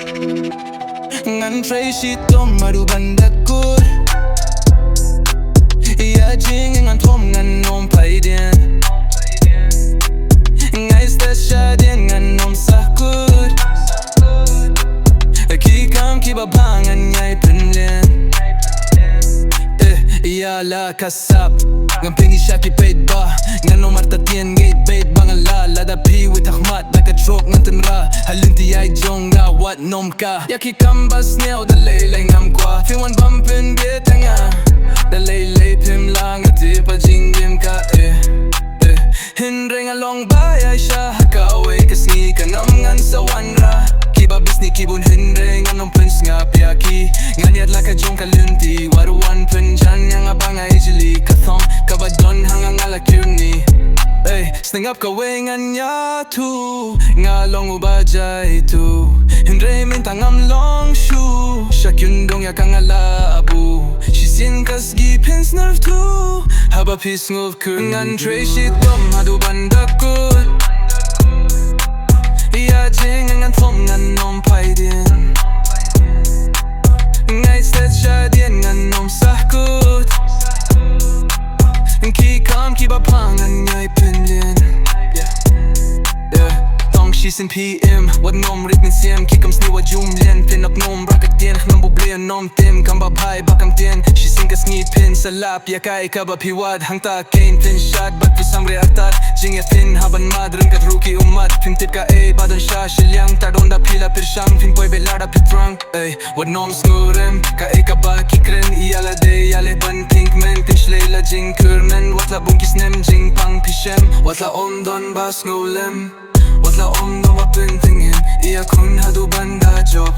Ngan trei shitom haduh bandakut iaid jing ngan thom ngan nom phai dien Ngeit stet shadien ngan nom sahkut Kiba ngan Phin mlien Iala kasap ngan pingi shaki paitbah ngan nom artatien Ngeit beit Lada with khmat like a trok ngan tynrah lynti iaid jong what nom ka yaki kamba sniew dalay ngam kwah Phin wan bumpin bieit nga dalay pim lang tipa jing ka Hinring along bayay siya hakaway kasngi ka ngan sa wanra Kiba bisni kibun hinring anong pins nga piyaki Nganiad laka jong ka lynti waruan pinjan yang abangay jili ka thom kabadon hangang alakuni Sting up kawengan niya tu Ngalong ubajay tu Hindray mintang am long shoe Shakyundong ya kang alabu Shisin kasgi pins nerve tu Haba pis ngov kur Ngan trei shitom haduh bandakut iaid jing ngan thom ngan nom phai dien Ngeit stet shadien ngan nom sahkut Kiba ngan Phin mlien Shisin PM Wat nom rit min siem Kikam sniew wat mlien Phin ak nom brakat dien Khnom bublian nom tim Kamba phai bakam dien Shisin ka sngi pin Salap ya kai kaba piwad Hang ta kain pin shad Bat pisam re artat Jing ya Phin haban madrin kat ruki umat Phin tip ka badan sha shilyang Tardon da pila pirshang Phin poi be Lada pitrang Wat nom snurem Ka kaba kikren Iala de yale ban pink men Pin shlela jing kurmen Wat la bungkis nem jing pang pishem Wat la omdon bas ngolem Watla no mapintingin Iya kun haduh banda job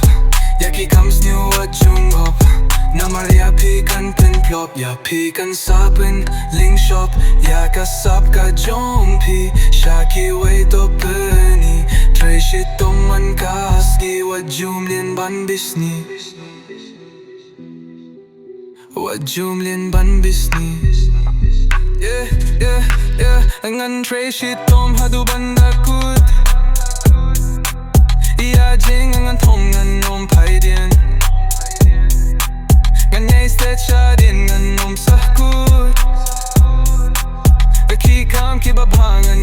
Yaki kam sniew at jungop Namar ya pikan pin plop Ya pikan sapin ling shop Ya kasap ka jong pi Shaki way to pyni Trei shitom man kaski Wat mlien ban bisni Wat mlien ban bisni Ngan trei shitom haduh bandakut iaid jing ngan thom ngan nom phai dien Ngan Ngeit stet shadien ngan nom sahkut Kiba ngan